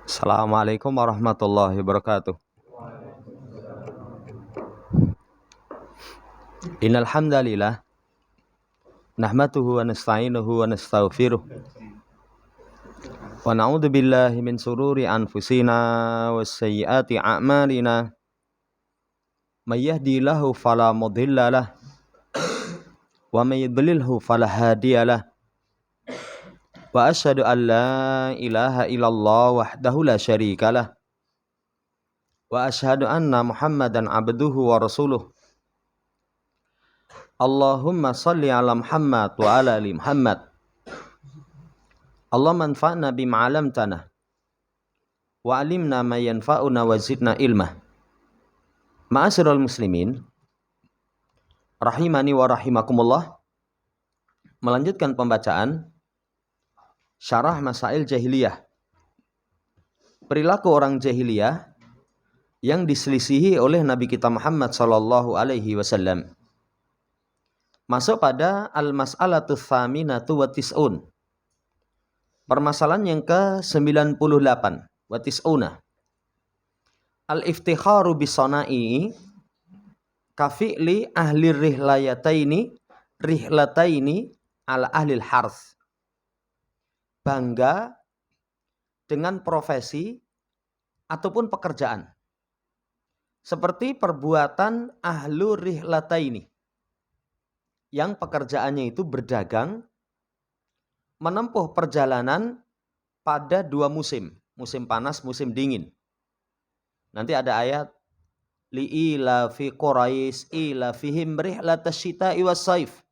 Assalamualaikum warahmatullahi wabarakatuh. Innal hamdalillah nahmaduhu wa nasta'inuhu wa nastaghfiruh wa na'udzu billahi min sururi anfusina was sayyiati a'malina. May yahdihillahu fala mudhillalah wa may yudlilhu fala hadiyalah. Wa asyhadu an la ilaha illallah wahdahu la syarikalah wa asyhadu anna Muhammadan abduhu wa rasuluh. Allahumma salli ala Muhammad wa ala ali Muhammad. Allahumma anfa'na bima 'allamtana wa 'allimna ma yanfa'una wa zidna ilmah. Ma'asyiral muslimin rahimani wa rahimakumullah. Melanjutkan pembacaan Syarah Masail Jahiliyah. Perilaku orang jahiliyah yang diselisihi oleh Nabi kita Muhammad sallallahu alaihi wasallam. Masuk pada al-mas'alatu tsaminatu wa tis'un. Permasalahan yang ke-98 wa tis'una. Al-iftikharu bisana'i kafi'li ahli rihlataini ala ahli al-harth. Bangga dengan profesi ataupun pekerjaan. Seperti perbuatan ahlu rihlataini. Yang pekerjaannya itu berdagang, menempuh perjalanan pada dua musim. Musim panas, musim dingin. Nanti ada ayat. Li'ila fi Quraisy ila fihim rihlatasyita'i was-saif.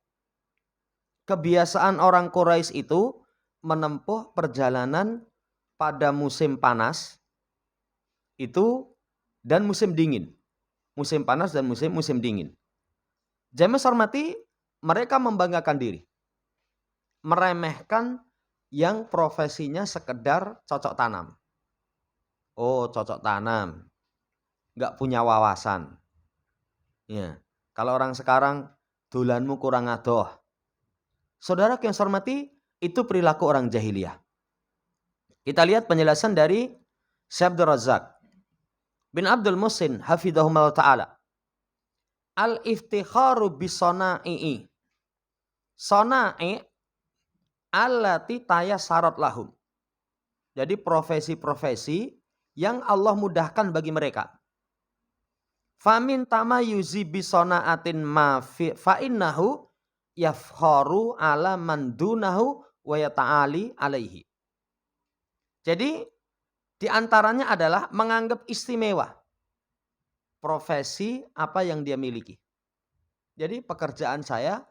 Kebiasaan orang Quraisy itu menempuh perjalanan pada musim panas itu dan musim dingin. Musim panas dan musim dingin. Jamaah hormati, mereka membanggakan diri. Meremehkan yang profesinya sekedar cocok tanam. Oh, cocok tanam. Enggak punya wawasan. Ya. Kalau orang sekarang dolanmu kurang adoh. Saudara yang saya hormati, itu perilaku orang jahiliyah. Kita lihat penjelasan dari Syekh Abdul Razak bin Abdul Muhsin hafidhahumullah ta'ala. Al-iftikharu bisana'i. Sana'i allati tayassarat lahum. Jadi profesi-profesi yang Allah mudahkan bagi mereka. Famin tamayuzi bisana'atin ma fa innahu yafkharu ala man dunahu wa yata'ali alaihi. Jadi di antaranya adalah menganggap istimewa profesi apa yang dia miliki. Jadi pekerjaan saya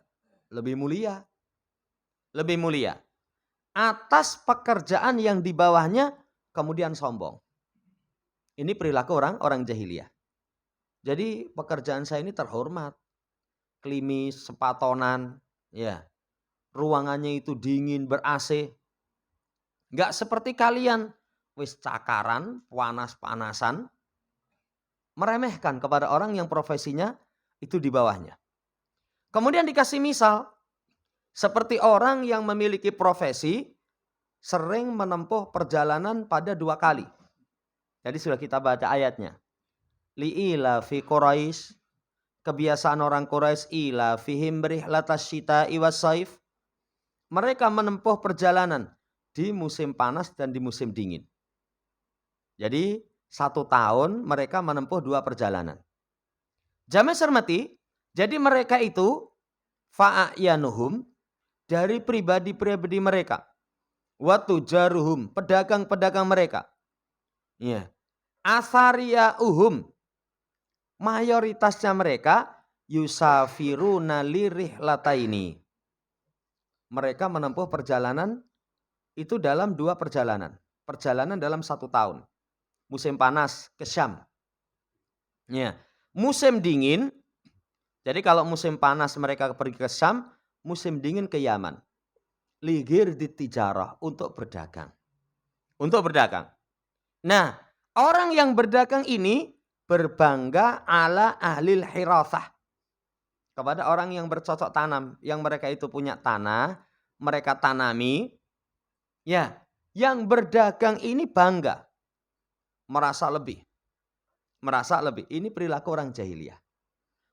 lebih mulia. Lebih mulia. Atas pekerjaan yang di bawahnya kemudian sombong. Ini perilaku orang jahiliyah. Jadi pekerjaan saya ini terhormat. Klimis, sepatonan, ya. Ruangannya itu dingin, ber-AC. Enggak seperti kalian, wis cakaran, panas-panasan, meremehkan kepada orang yang profesinya itu di bawahnya. Kemudian dikasih misal, seperti orang yang memiliki profesi sering menempuh perjalanan pada 2 kali. Jadi sudah kita baca ayatnya. Li'ila fi Quraisy, kebiasaan orang Quraisy, ila fihim rihlatasyita'i was-saif. Mereka menempuh perjalanan di musim panas dan di musim dingin. Jadi 1 tahun mereka menempuh 2 perjalanan. Jamaah hormati, jadi mereka itu fa'ayanuhum, dari pribadi-pribadi mereka. Wa tujaruhum, pedagang-pedagang mereka. Ya. Asariyauhum, mayoritasnya mereka yusafiruna lirihlataini. Mereka menempuh perjalanan itu dalam 2 perjalanan. Perjalanan dalam 1 tahun. Musim panas ke Syam. Ya. Musim dingin, jadi kalau musim panas mereka pergi ke Syam, musim dingin ke Yaman. Ligir di tijarah, untuk berdagang. Untuk berdagang. Nah, orang yang berdagang ini berbangga ala ahlil hirasah. Kepada orang yang bercocok tanam, yang mereka itu punya tanah, mereka tanami, ya, yang berdagang ini bangga, merasa lebih. Merasa lebih. Ini perilaku orang jahiliyah.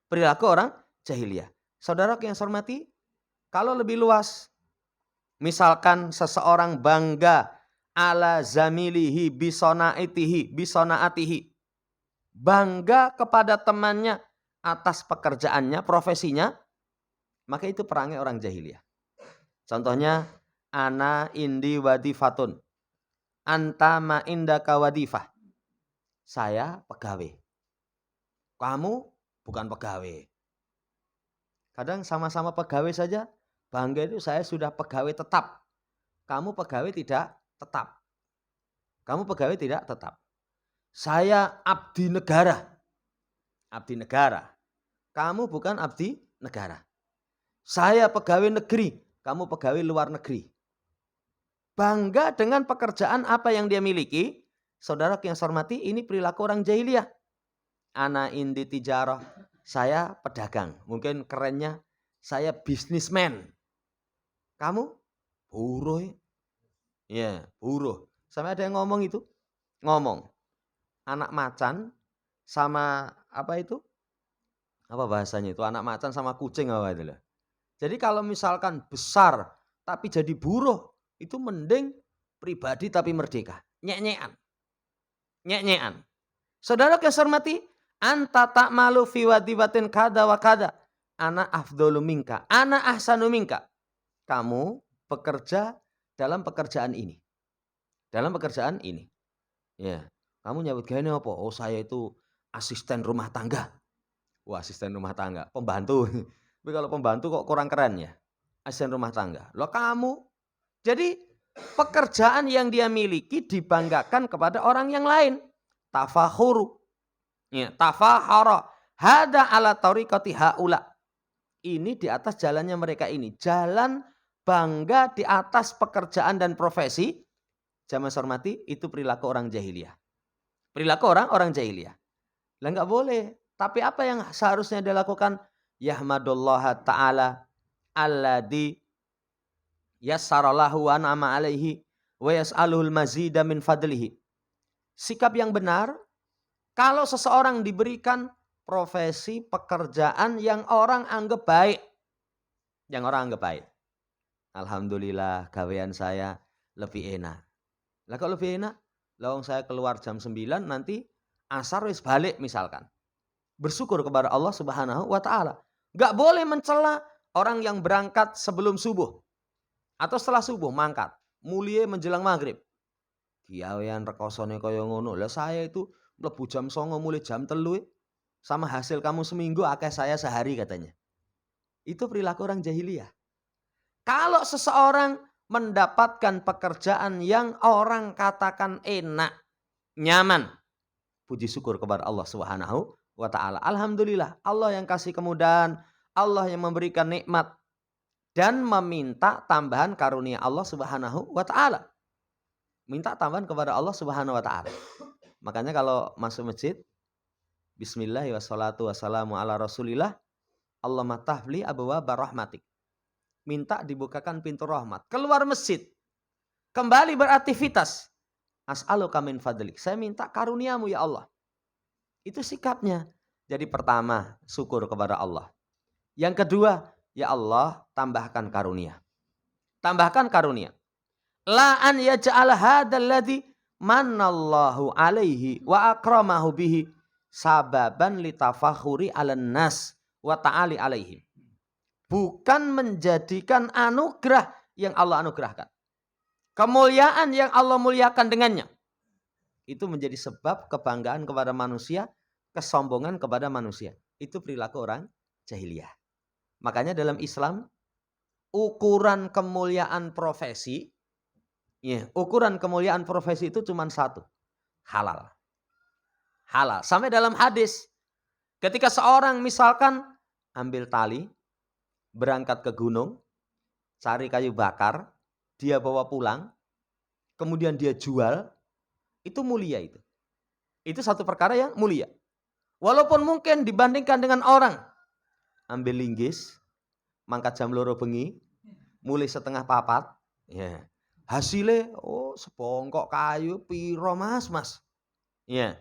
Perilaku orang jahiliyah. Saudara yang saya hormati, kalau lebih luas, misalkan seseorang bangga ala zamilihi bisonaatihi. Bangga kepada temannya atas pekerjaannya, profesinya, maka itu perangai orang jahiliyah. Contohnya, ana indi wadifatun, anta ma indaka wadifah. Saya pegawai, kamu bukan pegawai. Kadang sama-sama pegawai saja, bangga itu saya sudah pegawai tetap. Kamu pegawai tidak tetap. Kamu pegawai tidak tetap. Saya abdi negara. Abdi negara. Kamu bukan abdi negara. Saya pegawai negeri. Kamu pegawai luar negeri. Bangga dengan pekerjaan apa yang dia miliki. Saudara yang saya hormati, ini perilaku orang jahiliyah. Ana indi tijarah. Saya pedagang. Mungkin kerennya, saya bisnismen. Kamu buruh. Ya, buruh. Sampai ada yang ngomong itu. Ngomong. Anak macan sama apa itu? Apa bahasanya itu? Anak macan sama kucing apa itu loh. Jadi kalau misalkan besar tapi jadi buruh, itu mending pribadi tapi merdeka. Nyek-nyekan. Nyek-nyekan. Saudara yang saya hormati, anta ta'malu fi wadibatin kada wa kada. Ana afdhalu minka, ana ahsanu minka. Kamu bekerja dalam pekerjaan ini. Dalam pekerjaan ini. Ya. Kamu nyabut gayanya apa? Oh, saya itu asisten rumah tangga. Wah, asisten rumah tangga, pembantu. Tapi kalau pembantu kok kurang keren ya. Asisten rumah tangga. Loh kamu. Jadi pekerjaan yang dia miliki dibanggakan kepada orang yang lain. Tafakhuru. Ya, tafahara. Hada ala tariqati haula. Ini di atas jalannya mereka ini. Jalan bangga di atas pekerjaan dan profesi. Jamaah hormati, itu perilaku orang jahiliyah. Perilaku orang jahiliyah. Lah enggak boleh. Tapi apa yang seharusnya dilakukan? Yahmadullah ta'ala alladhi yassaralahu wa an'ama alaihi wa yas'aluhul mazida min fadlihi. Sikap yang benar, kalau seseorang diberikan profesi, pekerjaan yang orang anggap baik. Yang orang anggap baik. Alhamdulillah gawean saya lebih enak. Lah kalau lebih enak, lawang saya keluar jam 9 nanti asar wis balik misalkan. Bersyukur kepada Allah Subhanahu wa taala. Enggak boleh mencela orang yang berangkat sebelum subuh atau setelah subuh mangkat, mulie menjelang maghrib. Gawean rekosone kaya ngono. Lah saya itu mlebu jam 09.00 mulai jam 3 sama hasil kamu seminggu akeh saya sehari katanya. Itu perilaku orang jahiliyah. Kalau seseorang mendapatkan pekerjaan yang orang katakan enak, nyaman, puji syukur kepada Allah Subhanahu wa taala. Alhamdulillah, Allah yang kasih kemudahan, Allah yang memberikan nikmat dan meminta tambahan karunia Allah Subhanahu wa taala. Minta tambahan kepada Allah Subhanahu wa taala. Makanya kalau masuk masjid, bismillah wassalatu wassalamu ala Rasulillah, Allahumma tahli abwaaba rahmatik. Minta dibukakan pintu rahmat. Keluar masjid, kembali beraktivitas. As'aluka min fadlik. Saya minta karuniamu ya Allah. Itu sikapnya. Jadi pertama, syukur kepada Allah. Yang kedua, ya Allah, tambahkan karunia. Tambahkan karunia. La an yaj'al hadzal ladzi manallahu alaihi wa akramahu bihi sababan litafakhuri 'alan nas wa ta'ali alaihim. Bukan menjadikan anugerah yang Allah anugerahkan. Kemuliaan yang Allah muliakan dengannya. Itu menjadi sebab kebanggaan kepada manusia, kesombongan kepada manusia. Itu perilaku orang jahiliyah. Makanya dalam Islam, ukuran kemuliaan profesi, ukuran kemuliaan profesi itu cuma satu. Halal. Halal. Sampai dalam hadis, ketika seorang misalkan ambil tali, berangkat ke gunung, cari kayu bakar, dia bawa pulang, kemudian dia jual, itu mulia itu. Itu satu perkara yang mulia. Walaupun mungkin dibandingkan dengan orang, ambil linggis, mangkat jam loro bengi, mulai setengah papat, ya. Hasilnya sepongkok kayu piro Mas. Ya.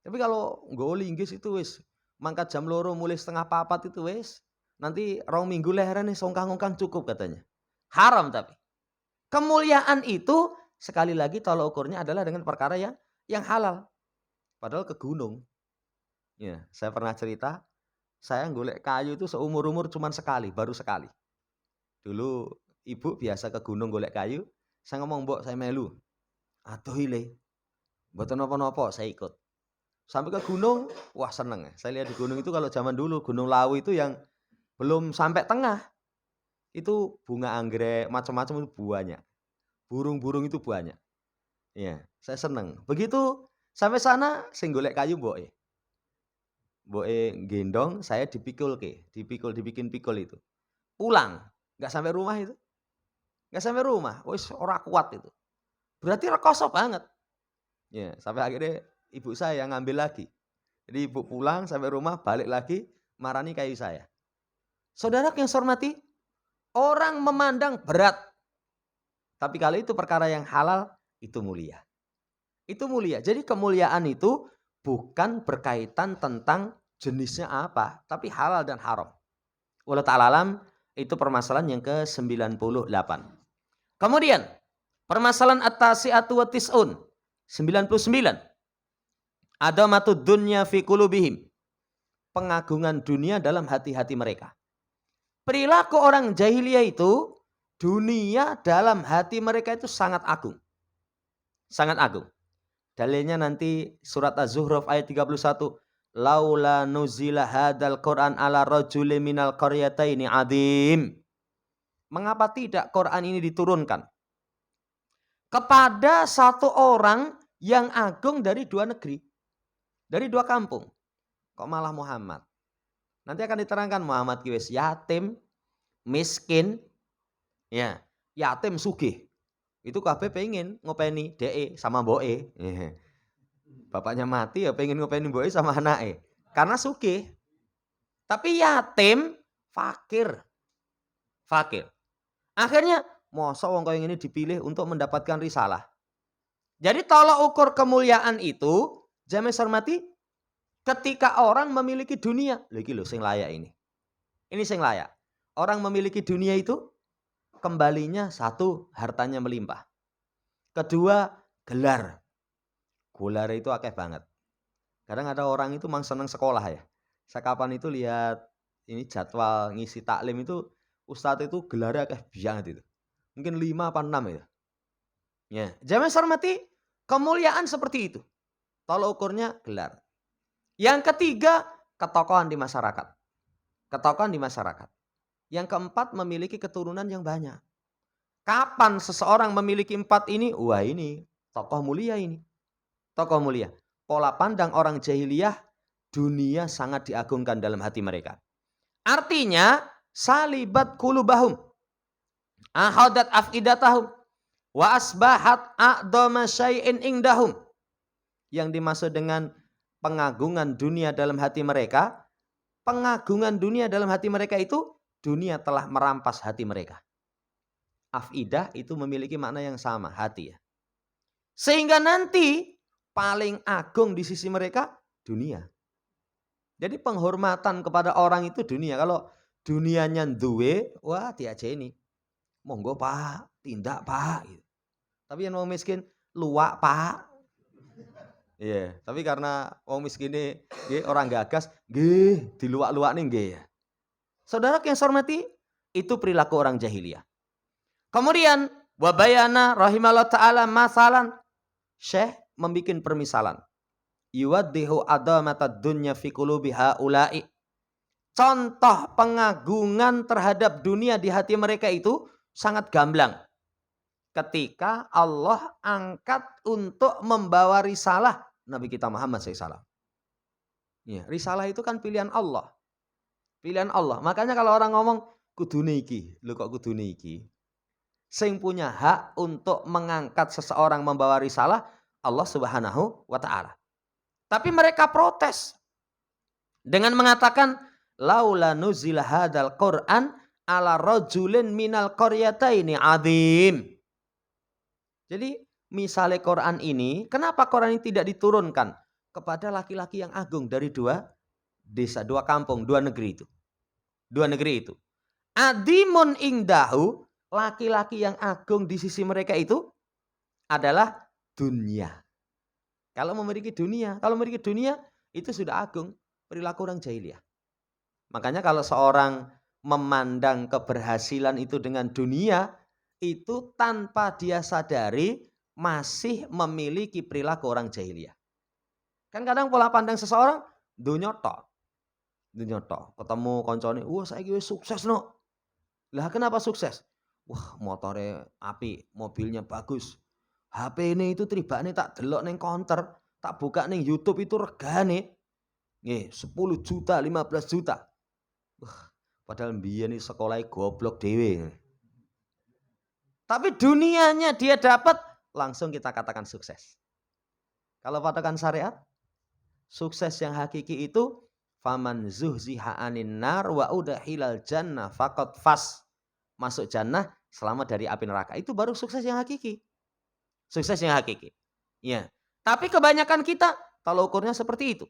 Tapi kalau nggawa linggis itu wis mangkat jam loro mulai setengah papat itu wis nanti 2 minggu leherane songkang-ongkang cukup katanya. Haram tapi. Kemuliaan itu sekali lagi tolak ukurnya adalah dengan perkara yang halal. Padahal ke gunung. Ya, saya pernah cerita, saya golek kayu itu seumur-umur cuman sekali, baru sekali. Dulu ibu biasa ke gunung golek kayu, saya ngomong, "Mbok, saya melu." "Aduh ile." Mboten napa-napa, saya ikut. Sampai ke gunung, wah seneng ya. Saya lihat di gunung itu kalau zaman dulu Gunung Lawu itu yang belum sampai tengah. Itu bunga anggrek macam-macam itu banyak. Burung-burung itu banyak. Iya, saya seneng. Begitu sampai sana sing golek kayu mboke. Mboke gendong, saya dibikin pikul itu. Pulang, nggak sampai rumah itu. Nggak sampai rumah, wis ora kuat itu. Berarti rekoso banget. Ya, sampai akhirnya ibu saya yang ngambil lagi. Jadi ibu pulang sampai rumah, balik lagi, marani kayu saya. Saudara yang saya hormati, orang memandang berat. Tapi kalau itu perkara yang halal, itu mulia. Itu mulia. Jadi kemuliaan itu bukan berkaitan tentang jenisnya apa, tapi halal dan haram. Wallahu ta'ala alam, itu permasalahan yang ke-98. Kemudian, permasalahan at-tasi'atu wa tis'un, 99. Adamatud dunya fi qulubihim. Pengagungan dunia dalam hati-hati mereka. Perilaku orang jahiliyah itu, dunia dalam hati mereka itu sangat agung. Sangat agung. Dalilnya nanti surat Az-Zuhruf ayat 31. Laula nuzila hadal Qur'an ala rajulin minal qaryataini adim. Mengapa tidak Quran ini diturunkan kepada satu orang yang agung dari 2 negeri? Dari 2 kampung. Kok malah Muhammad? Nanti akan diterangkan Muhammad kiwis yatim, miskin, ya, yatim sugih. Itu kabeh pengen ngopeni DE sama mboke. Bapaknya mati ya pengen ngopeni mboke sama anake. Karena sugih. Tapi yatim, fakir. Fakir. Akhirnya mosok wong kaya ngene dipilih untuk mendapatkan risalah. Jadi tolak ukur kemuliaan itu, jamaah hormati, ketika orang memiliki dunia, lagi lho sing layak ini. Ini sing layak. Orang memiliki dunia itu kembalinya 1, hartanya melimpah. Kedua, gelar. Gelar itu akeh banget. Kadang ada orang itu mang seneng sekolah ya. Saya kapan itu lihat ini jadwal ngisi taklim itu ustadz itu gelarnya akeh banget itu. Mungkin 5 apa 6 ya. Ya, jamaah hormati, kemuliaan seperti itu. Tolak ukurnya gelar. Yang ketiga, ketokohan di masyarakat. Ketokohan di masyarakat. Yang keempat, memiliki keturunan yang banyak. Kapan seseorang memiliki 4 ini? Wah ini, tokoh mulia ini. Tokoh mulia. Pola pandang orang jahiliyah, dunia sangat diagungkan dalam hati mereka. Artinya, salibat qulubahum. Ahadat afidatahum. Wa asbahat a'dama syai'in indahum. Yang dimaksud dengan pengagungan dunia dalam hati mereka, pengagungan dunia dalam hati mereka itu, dunia telah merampas hati mereka. Afidah itu memiliki makna yang sama, hati ya. Sehingga nanti paling agung di sisi mereka, dunia. Jadi penghormatan kepada orang itu dunia. Kalau dunianya duwe, wah diajeni. Monggo Pak, tindak Pak. Tapi yang mau miskin, luak Pak. Iya, tapi karena wong miskin ini orang gagas, nggih, diluak-luak nih nggih. Saudara yang saya hormati, itu perilaku orang jahiliyah. Kemudian wabayana rahimallahu taala masalan, Syekh membikin permisalan. Yuwaddihu adamatad dunya fi qulubi haula'i. Contoh pengagungan terhadap dunia di hati mereka itu sangat gamblang. Ketika Allah angkat untuk membawa risalah Nabi kita Muhammad SAW. Ya, risalah itu kan pilihan Allah. Pilihan Allah. Makanya kalau orang ngomong kudune iki, lho kok kudune iki? Sing punya hak untuk mengangkat seseorang membawa risalah Allah Subhanahu wa taala. Tapi mereka protes dengan mengatakan laula nuzila hadzal Qur'an ala rajulin minal qaryataini adzim. Jadi misalnya Quran ini, kenapa Quran ini tidak diturunkan kepada laki-laki yang agung dari dua desa, dua kampung, dua negeri itu. Dua negeri itu. Adimun ingdahu, laki-laki yang agung di sisi mereka itu adalah dunia. Kalau memiliki dunia itu sudah agung, perilaku orang jahiliyah. Makanya kalau seorang memandang keberhasilan itu dengan dunia, itu tanpa dia sadari masih memiliki perilaku orang jahiliyah. Kan kadang pola pandang seseorang dunia tok. Ketemu koncone, "Wah, saiki wis sukses, no." Lah kenapa sukses? Wah, motornya apik, mobilnya bagus. HP ini itu tribane tak delok ning counter, tak buka ning YouTube itu regane nggih 10 juta, 15 juta. Wah, padahal mbiyen iki sekolahe goblok dhewe. Tapi dunianya dia dapat, langsung kita katakan sukses. Kalau patokan syariat, sukses yang hakiki itu faman zuhziha 'anin nar wa udkhilal jannah faqad faz. Masuk jannah selamat dari api neraka. Itu baru sukses yang hakiki. Sukses yang hakiki. Ya. Tapi kebanyakan kita kalau ukurnya seperti itu.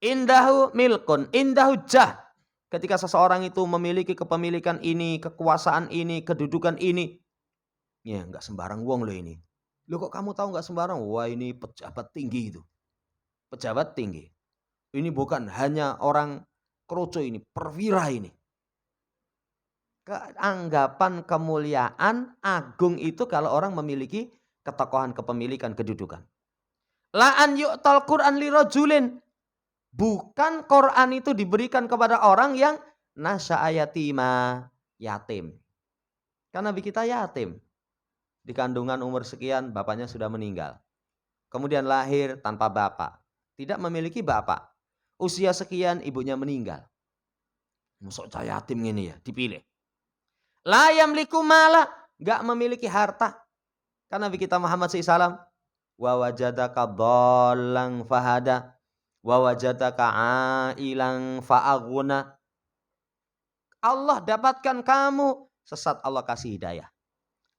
Indahu milkun, indahu jah. Ketika seseorang itu memiliki kepemilikan ini, kekuasaan ini, kedudukan ini. Ya, enggak sembarang wong loh ini. Loh kok kamu tahu enggak sembarang? Wah, ini pejabat tinggi itu. Pejabat tinggi. Ini bukan hanya orang kroco ini, perwira ini. Keanggapan kemuliaan agung itu kalau orang memiliki ketokohan, kepemilikan, kedudukan. La an yu'tal Qur'an li rajulin. Bukan Quran itu diberikan kepada orang yang nasya'a yatima, yatim. Karena Nabi kita yatim. Di kandungan umur sekian bapaknya sudah meninggal. Kemudian lahir tanpa bapak. Tidak memiliki bapak. Usia sekian ibunya meninggal. Masuk cah yatim ini ya, dipilih. La yamliku mala, enggak memiliki harta. Karena Nabi kita Muhammad SAW, wa wajadaka dhallan fahada, wa wajadaka ailan fa'aghna. Allah dapatkan kamu sesat, Allah kasih hidayah.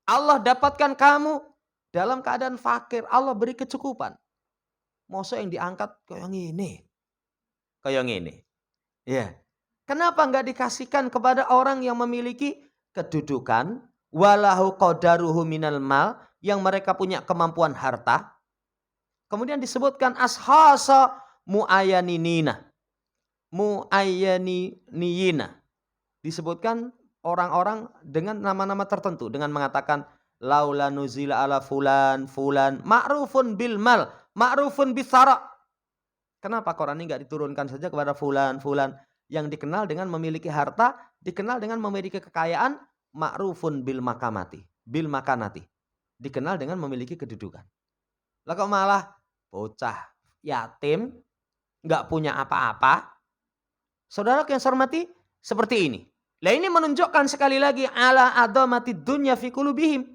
Allah dapatkan kamu dalam keadaan fakir, Allah beri kecukupan. Masa yang diangkat kayak gini. Kayak gini. Ya. Kenapa enggak dikasihkan kepada orang yang memiliki kedudukan, walahu qadaruhu minal mal, yang mereka punya kemampuan harta. Kemudian disebutkan ashasa muayyaninina. Muayyaninina. Disebutkan orang-orang dengan nama-nama tertentu dengan mengatakan laula nuzila ala fulan fulan ma'rufun bil mal, ma'rufun bisara. Kenapa Quran ini enggak diturunkan saja kepada fulan fulan yang dikenal dengan memiliki harta, dikenal dengan memiliki kekayaan, ma'rufun bil makamati, bil makanati. Dikenal dengan memiliki kedudukan. Lah kok malah bocah yatim, enggak punya apa-apa. Saudara yang saya hormati, seperti ini. Lah ini menunjukkan sekali lagi ala adamati dunya fi qulubihim.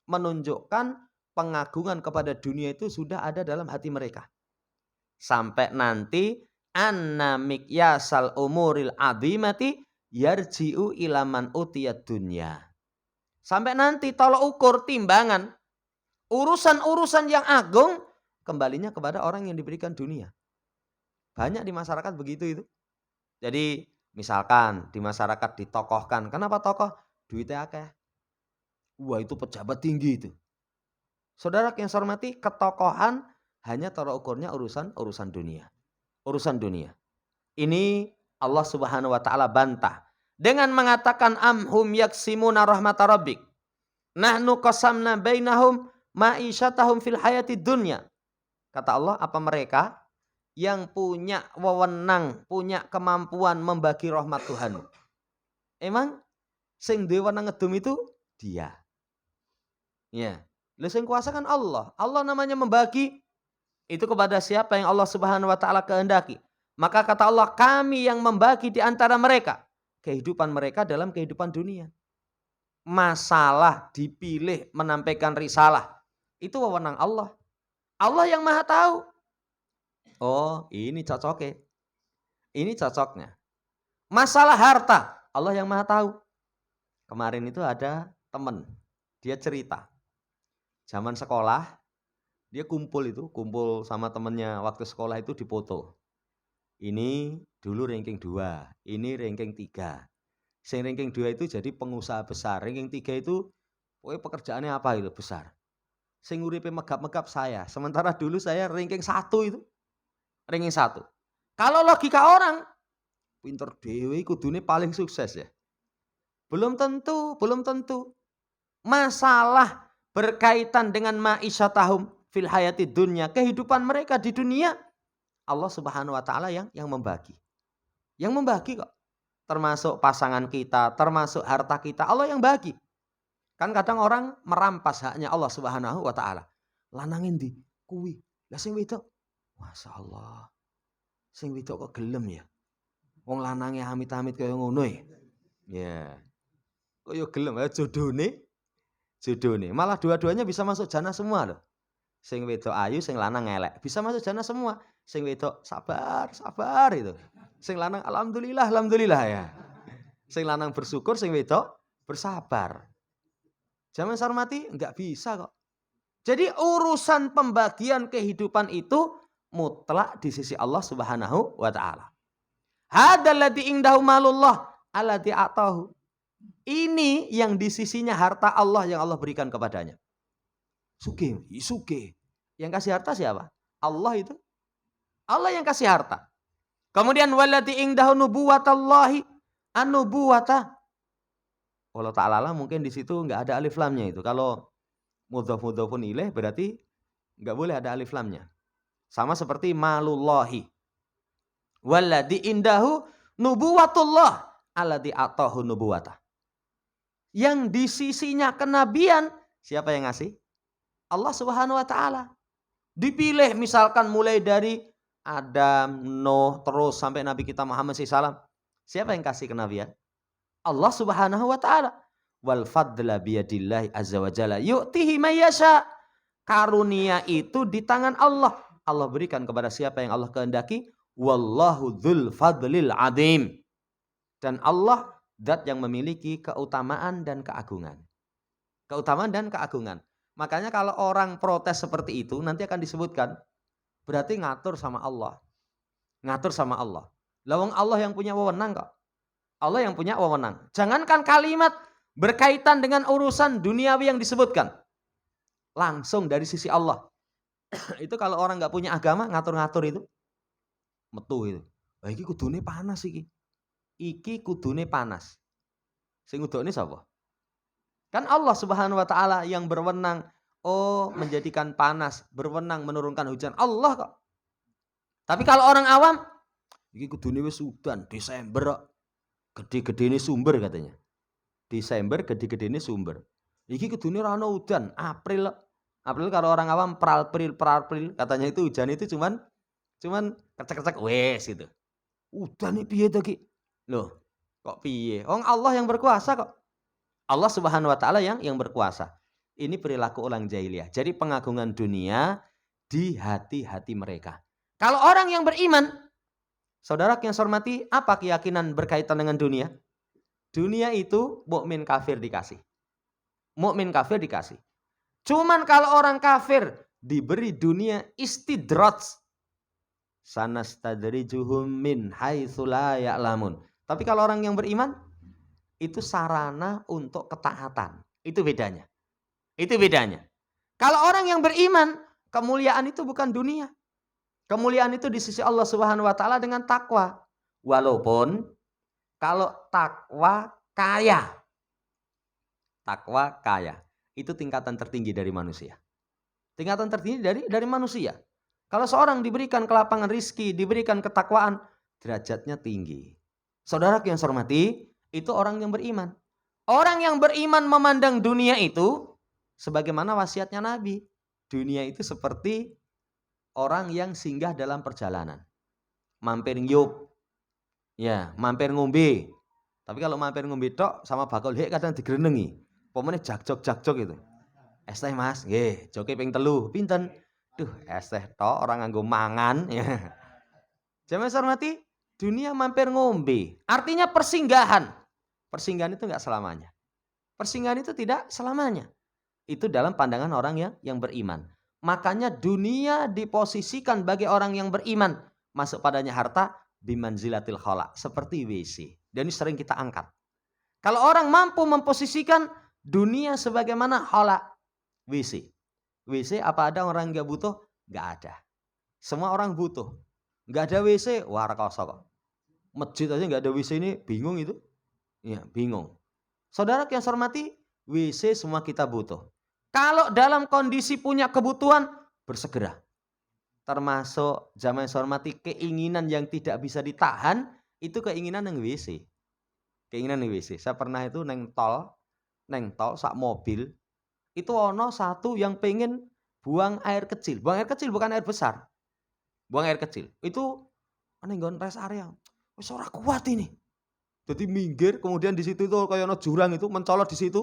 Menunjukkan pengagungan kepada dunia itu sudah ada dalam hati mereka. Sampai nanti anna miqyasal umuril adhimati yarji'u ilaman utiyad dunya. Sampai nanti tolok ukur timbangan urusan-urusan yang agung kembalinya kepada orang yang diberikan dunia. Banyak di masyarakat begitu itu. Jadi misalkan di masyarakat ditokohkan. Kenapa tokoh? Duitnya akeh. Wah, itu pejabat tinggi itu. Saudara yang saya hormati, ketokohan hanya tolok ukurnya urusan dunia. Urusan dunia. Ini Allah Subhanahu wa taala bantah dengan mengatakan amhum yaksimuna rahmata rabbik. Nahnu qasamna bainahum ma'isyatahum fil hayati dunya. Kata Allah, apa mereka yang punya wewenang, punya kemampuan membagi rahmat Tuhan? Emang sing duwe wewenang ngedum itu dia. Ya. Lah sing kuasa kan Allah. Allah namanya membagi itu kepada siapa yang Allah Subhanahu wa taala kehendaki. Maka kata Allah, kami yang membagi di antara mereka kehidupan mereka dalam kehidupan dunia. Masalah dipilih menampilkan risalah itu wewenang Allah. Allah yang Maha tahu. Oh, ini cocoknya. Ini cocoknya. Masalah harta, Allah yang Maha tahu. Kemarin itu ada temen, dia cerita. Zaman sekolah, dia kumpul sama temennya waktu sekolah itu dipoto. Ini dulu ranking 2, ini ranking 3. Sing ranking 2 itu jadi pengusaha besar, ranking 3 itu pokoknya pekerjaannya apa gitu, besar. Sing uripe megap-megap saya, sementara dulu saya ranking 1 itu. Ranking 1. Kalau logika orang, pinter dewe kudune paling sukses ya. Belum tentu, belum tentu. Masalah berkaitan dengan ma'isyatahum fil hayati dunya, kehidupan mereka di dunia, Allah Subhanahu wa taala yang membagi. Yang membagi kok. Termasuk pasangan kita, termasuk harta kita, Allah yang bagi. Kan kadang orang merampas haknya Allah Subhanahu wa taala. Lanang endi? Kuwi. Lah sing wedok, masyaallah. Sing wedok kok gelem ya. Wong lanange amit-amit kaya ngono ya. Ya. Kaya gelem ya jodone. Malah dua-duanya bisa masuk jannah semua loh. Sing wedok ayu, sing lanang elek. Bisa masuk jannah semua. Sing wedok sabar itu. Sing lanang alhamdulillah ya. Sing lanang bersyukur, sing wedok bersabar. Zaman sarmati enggak bisa kok. Jadi urusan pembagian kehidupan itu mutlak di sisi Allah Subhanahu wa taala. Hadzal ladzi indahu malullah alladzi atahu. Ini yang di sisinya harta Allah yang Allah berikan kepadanya. Sugih. Yang kasih harta siapa? Allah itu. Allah yang kasih harta. Kemudian walladzi indahu nubuwatallahi an-nubuwata. Kalau ta'ala mungkin di situ enggak ada alif lamnya itu. Kalau mudhaf-mudhafun ilaih berarti enggak boleh ada alif lamnya. Sama seperti malullahi. Walladzi indahu nubuwatullah alladzi atahu nubuwatah. Yang di sisinya kenabian, siapa yang ngasih? Allah Subhanahu wa taala. Dipilih misalkan mulai dari Adam, Nuh, terus sampai Nabi kita Muhammad SAW. Siapa yang kasih kenabian? Allah Subhanahu wa taala. Wal fadla biyadillahi azza wa jalla yu'tihi may yasha. Karunia itu di tangan Allah. Allah berikan kepada siapa yang Allah kehendaki. Wallahu dzul fadlil adzim. Dan Allah zat yang memiliki keutamaan dan keagungan. Keutamaan dan keagungan. Makanya kalau orang protes seperti itu nanti akan disebutkan berarti ngatur sama Allah. Ngatur sama Allah. Lawang Allah yang punya wewenang kok. Allah yang punya wewenang. Jangankan kalimat berkaitan dengan urusan duniawi yang disebutkan. Langsung dari sisi Allah. Itu kalau orang nggak punya agama ngatur-ngatur itu metu itu. Wah iki kudune panas iki. Iki kudune panas. Sing ngudone sapa? Kan Allah Subhanahu wa taala yang berwenang menjadikan panas, berwenang menurunkan hujan. Allah kok. Tapi kalau orang awam, iki kudune wis udan Desember kok. Gede-gedene sumber katanya. Desember gede-gedene sumber. Iki kudune ora ono udan, April. April kalau orang awam pralpril katanya itu hujan itu cuman kecek-kecek wes gitu. Udan iki piye to ki? Loh, kok piye? Allah yang berkuasa kok. Allah Subhanahu wa taala yang berkuasa. Ini perilaku orang jahiliyah. Jadi pengagungan dunia di hati-hati mereka. Kalau orang yang beriman, saudara yang saya hormati, apa keyakinan berkaitan dengan dunia? Dunia itu mukmin kafir dikasih. Mukmin kafir dikasih. Cuman kalau orang kafir diberi dunia istidraj. Sanastadrijuhum min haitsu la ya'lamun. Tapi kalau orang yang beriman itu sarana untuk ketaatan. Itu bedanya. Itu bedanya. Kalau orang yang beriman, kemuliaan itu bukan dunia. Kemuliaan itu di sisi Allah Subhanahu wa taala dengan takwa. Walaupun kalau takwa kaya. Takwa kaya. Itu tingkatan tertinggi dari manusia. Tingkatan tertinggi dari manusia. Kalau seorang diberikan kelapangan rizki, diberikan ketakwaan, derajatnya tinggi. Saudara yang saya hormati, itu orang yang beriman. Orang yang beriman memandang dunia itu sebagaimana wasiatnya Nabi. Dunia itu seperti orang yang singgah dalam perjalanan. Mampir ngiup. Ya, mampir ngombe. Tapi kalau mampir ngombe tok sama bakul hek kadang digrenengi. Pomone jagjok itu. Es teh Mas, nggih, joke ping 3. Pinten? Duh, es teh tok orang nganggo mangan ya. Jamaah hormati, dunia mampir ngombe. Artinya persinggahan. Persinggahan itu enggak selamanya. Persinggahan itu tidak selamanya. Itu dalam pandangan orang yang beriman. Makanya dunia diposisikan bagi orang yang beriman. Masuk padanya harta bimanzilatil khala. Seperti WC. Dan ini sering kita angkat. Kalau orang mampu memposisikan dunia sebagaimana khala. WC. WC apa ada orang yang gak butuh? Gak ada. Semua orang butuh. Gak ada WC, wah rekoso kok. Masjid aja gak ada WC ini bingung itu. Ya, bingung. Saudara yang saya hormati, WC semua kita butuh. Kalau dalam kondisi punya kebutuhan, bersegera. Termasuk zaman saya hormati keinginan yang tidak bisa ditahan, itu keinginan yang WC. Keinginan yang WC. Saya pernah itu neng tol sak mobil, itu ono satu yang pengen buang air kecil. Buang air kecil bukan air besar. Buang air kecil. Itu aneh nggon rest area. Wis ora kuat ini. Jadi minggir, kemudian di situ itu kayak ono jurang itu mencolot di situ.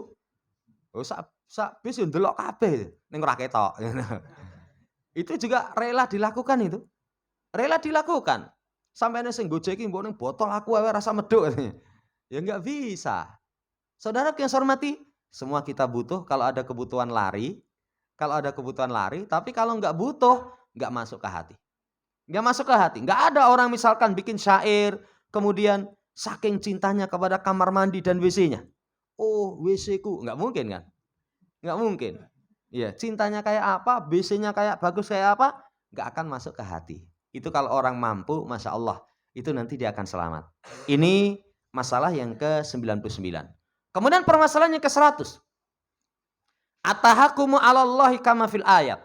Oh sak bis yo ndelok kabeh ning ora ketok. Itu juga rela dilakukan itu. Rela dilakukan. Sampainya sing gojeki mbok ning botol aku ae rasa meduk katanya. Ya enggak bisa. Saudara yang saya hormati, semua kita butuh kalau ada kebutuhan lari. Kalau ada kebutuhan lari, tapi kalau enggak butuh, enggak masuk ke hati. Enggak masuk ke hati. Enggak ada orang misalkan bikin syair, kemudian saking cintanya kepada kamar mandi dan WC-nya. Oh, WC-ku. Enggak mungkin kan? Enggak mungkin. Ya, cintanya kayak apa, WC-nya kayak bagus kayak apa, enggak akan masuk ke hati. Itu kalau orang mampu, Masya Allah, itu nanti dia akan selamat. Ini masalah yang ke-99. Kemudian permasalahan yang ke-100. Atahakumu 'alallahi kama fil ayat.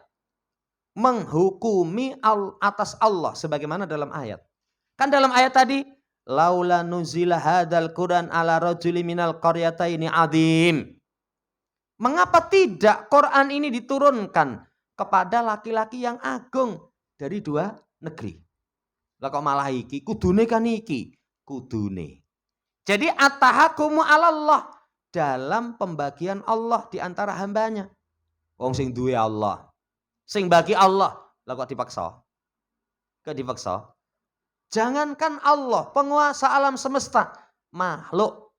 Menghukumi atas Allah sebagaimana dalam ayat. Kan dalam ayat tadi, laula nuzila hadzal Qur'an ala rajuli minal qaryataini adzim. Mengapa tidak Quran ini diturunkan kepada laki-laki yang agung dari dua negeri? Lah kok malah iki? Kudune kan iki. Kudune. Jadi atahakumu 'alallah, dalam pembagian Allah di antara hambanya. Wong sing duwe Allah, sing bagi Allah, lah kok dipaksa? Kok dipaksa? Jangankan Allah, penguasa alam semesta, makhluk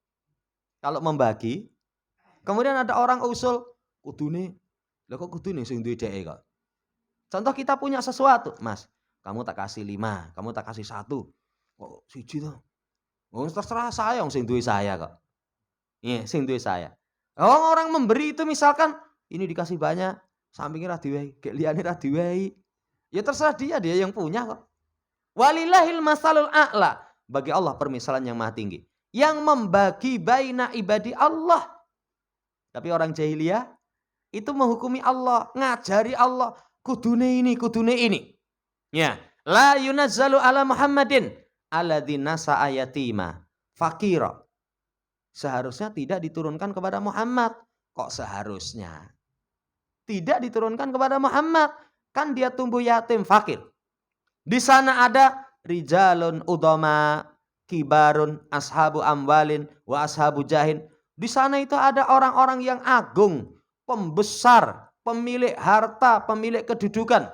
kalau membagi, kemudian ada orang usul kudune, lah kok kudune sing duwe dhek kok. Contoh kita punya sesuatu, Mas, kamu tak kasih 5, kamu tak kasih 1. Kok siji to? Oh, terserah saya yang sing duwe saya kok. Iya, sing duwe saya. Orang memberi itu misalkan ini dikasih banyak, sampingnya ra diwehi, gek liyane ra diwehi. Ya terserah dia yang punya kok. Walillahil masalul a'la. Bagi Allah permisalan yang maha tinggi. Yang membagi baina ibadi Allah. Tapi orang jahiliyah itu menghukumi Allah, ngajari Allah, kudune ini, kudune ini. Ya, la yunazzalu ala Muhammadin alladzi nasa'a yatima fakira. Seharusnya tidak diturunkan kepada Muhammad. Kok seharusnya? Tidak diturunkan kepada Muhammad. Kan dia tumbuh yatim, fakir. Di sana ada rijalun udama, kibarun, ashabu amwalin, wa ashabu jahin. Di sana itu ada orang-orang yang agung, pembesar, pemilik harta, pemilik kedudukan.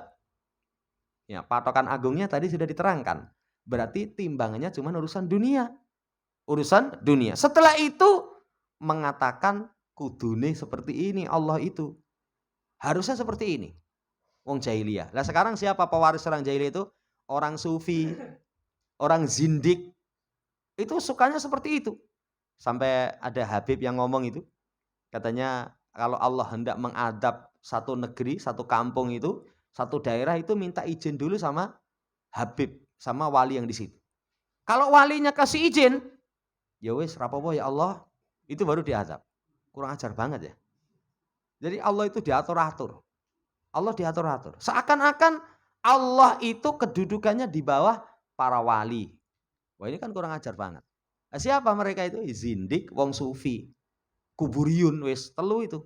Ya, patokan agungnya tadi sudah diterangkan. Berarti timbangannya cuma urusan dunia. Urusan dunia. Setelah itu mengatakan kudune seperti ini Allah itu. Harusnya seperti ini. Wong jahiliyah. Lah sekarang siapa pewaris orang jahiliyah itu? Orang sufi, orang zindik. Itu sukanya seperti itu. Sampai ada Habib yang ngomong itu. Katanya kalau Allah hendak mengadab satu negeri, satu kampung itu, satu daerah itu minta izin dulu sama Habib, sama wali yang di situ. Kalau walinya kasih izin, ya wis rapopo ya Allah, itu baru diazab. Kurang ajar banget ya. Jadi Allah itu diatur-atur. Allah diatur-atur. Seakan-akan Allah itu kedudukannya di bawah para wali. Wah ini kan kurang ajar banget. Nah, siapa mereka itu? Zindik, wong sufi, kuburiyun, wis telu itu.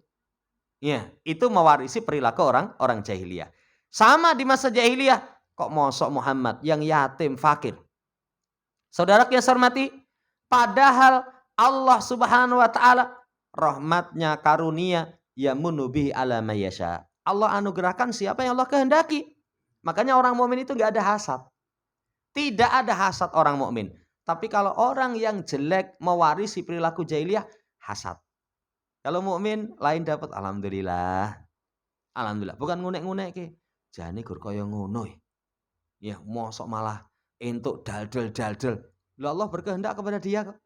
Ya, itu mewarisi perilaku orang jahiliyah. Sama di masa jahiliyah, kok mosok Muhammad yang yatim, fakir. Saudara yang saya hormati, padahal Allah Subhanahu wa taala rahmatnya karunia yamunu bihi ala mayyasha. Allah anugerahkan siapa yang Allah kehendaki. Makanya orang mukmin itu enggak ada hasad. Tidak ada hasad orang mukmin. Tapi kalau orang yang jelek mewarisi perilaku jahiliyah, hasad. Kalau mukmin lain dapat alhamdulillah. Alhamdulillah, bukan ngunek-ngunekke. Jane gur kaya ngono ya. Mosok malah entuk daldel-daldel. Lah Allah berkehendak kepada dia kok.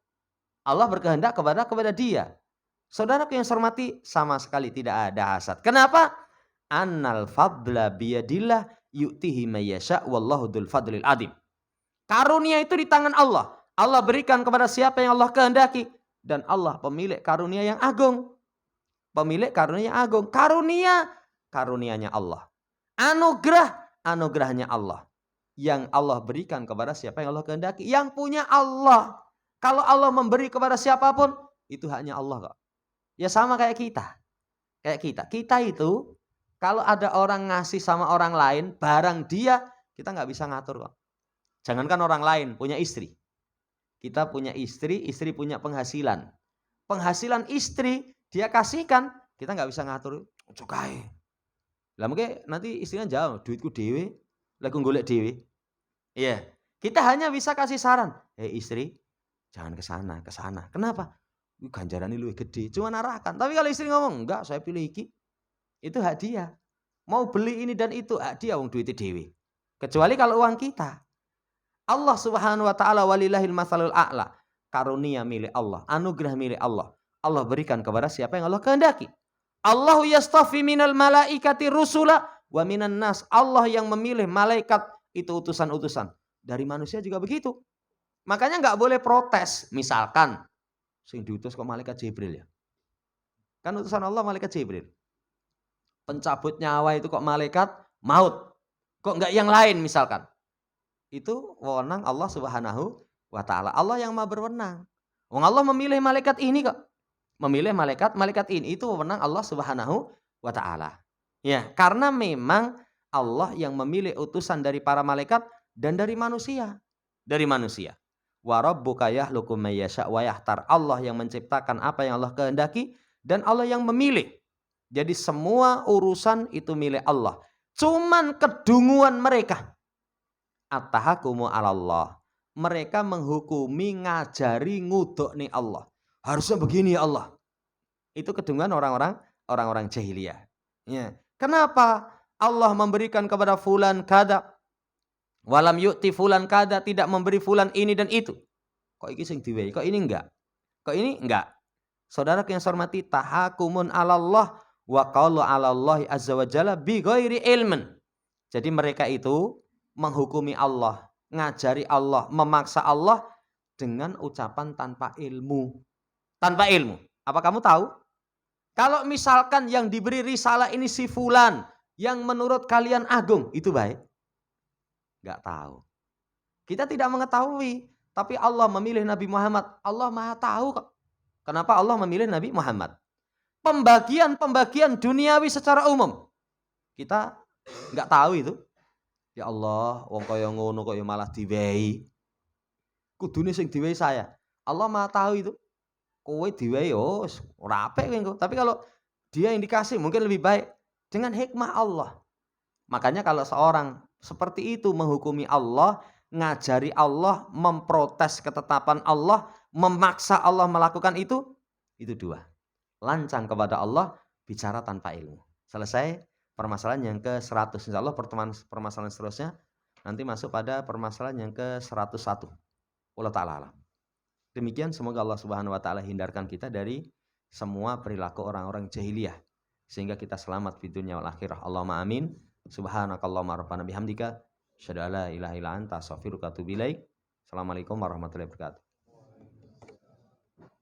Allah berkehendak kepada dia. Saudaraku yang saya hormati, sama sekali tidak ada hasad. Kenapa? Annal fadla biyadillah yu'tihi may yasha wallahu dzul fadlil adzim. Karunia itu di tangan Allah. Allah berikan kepada siapa yang Allah kehendaki dan Allah pemilik karunia yang agung. Pemilik karunia yang agung. Karunianya Allah. Anugerahnya Allah. Yang Allah berikan kepada siapa yang Allah kehendaki. Yang punya Allah. Kalau Allah memberi kepada siapapun, itu haknya Allah kok. Ya sama kayak kita. Kita itu, kalau ada orang ngasih sama orang lain, barang dia, kita nggak bisa ngatur kok. Jangankan orang lain, punya istri. Kita punya istri punya penghasilan. Penghasilan istri, dia kasihkan, kita nggak bisa ngatur. Ojo kae. Lah mungkin nanti istrinya jauh, duitku dewe, lagu golek dewe. Iya, kita hanya bisa kasih saran. Istri, jangan ke sana. Kenapa? Ganjaran ini lebih gede, cuma arahkan. Tapi kalau istri ngomong, enggak, saya pilih iki. Itu hak dia. Mau beli ini dan itu, hak dia, wong duitnya dewe. Kecuali kalau uang kita. Allah Subhanahu wa taala walillahil matsalul a'la. Karunia milik Allah, anugerah milik Allah. Allah berikan kepada siapa yang Allah kehendaki. Allahu yastafi minal malaikati rusula wa minan nas. Allah yang memilih malaikat itu utusan-utusan. Dari manusia juga begitu. Makanya enggak boleh protes. Misalkan sing diutus kok malaikat Jibril ya. Kan utusan Allah malaikat Jibril. Pencabut nyawa itu kok malaikat maut. Kok enggak yang lain misalkan. Itu wewenang Allah Subhanahu wa taala. Allah yang Maha berwenang. Wong Allah memilih malaikat ini kok. Memilih malaikat ini itu wewenang Allah Subhanahu wa taala. Ya, karena memang Allah yang memilih utusan dari para malaikat dan dari manusia. Dari manusia. Wa rabbuka yakhluqu may yasha wa yahtar. Allah yang menciptakan apa yang Allah kehendaki dan Allah yang memilih. Jadi semua urusan itu milik Allah. Cuman kedunguan mereka. At-tahakumu 'alallah. Mereka menghukumi, ngajari, ngudokni Allah. Harusnya begini ya Allah. Itu kedunguan orang-orang jahiliyah. Ya. Kenapa Allah memberikan kepada fulan kada? Walam yu'ti fulan kada, tidak memberi fulan ini dan itu. Kok ini sing diwehi, kok ini enggak? Kok ini enggak? Saudara yang saya hormati, tahakumun 'alallah wa qaulu 'alallahi azza wa jalla bi ghairi ilmin. Jadi mereka itu menghukumi Allah, ngajari Allah, memaksa Allah dengan ucapan tanpa ilmu. Tanpa ilmu. Apa kamu tahu? Kalau misalkan yang diberi risalah ini si fulan, yang menurut kalian agung, itu baik? Enggak tahu. Kita tidak mengetahui, tapi Allah memilih Nabi Muhammad. Allah Maha tahu kok. Kenapa Allah memilih Nabi Muhammad? Pembagian duniawi secara umum. Kita enggak tahu itu. Ya Allah, wong kaya ngono kok ya malah diwehi. Kudune sing diwehi saya. Allah Maha tahu itu. Kowe diwehi yo ora apik kowe. Tapi kalau dia yang dikasih mungkin lebih baik dengan hikmah Allah. Makanya kalau seorang seperti itu menghukumi Allah, ngajari Allah, memprotes ketetapan Allah, memaksa Allah melakukan itu dua. Lancang kepada Allah, bicara tanpa ilmu. Selesai permasalahan yang ke-100. Insyaallah permasalahan seterusnya nanti masuk pada permasalahan yang ke-101. Wallahu ta'ala alam. Demikian, semoga Allah Subhanahu wa taala hindarkan kita dari semua perilaku orang-orang jahiliyah sehingga kita selamat di dunia wal akhirah. Allahumma amin. Subhanakallahumma rabbana bihamdika asyhadu an la ilaha illa anta astaghfiruka wa atubu ilaik. Assalamualaikum warahmatullahi wabarakatuh.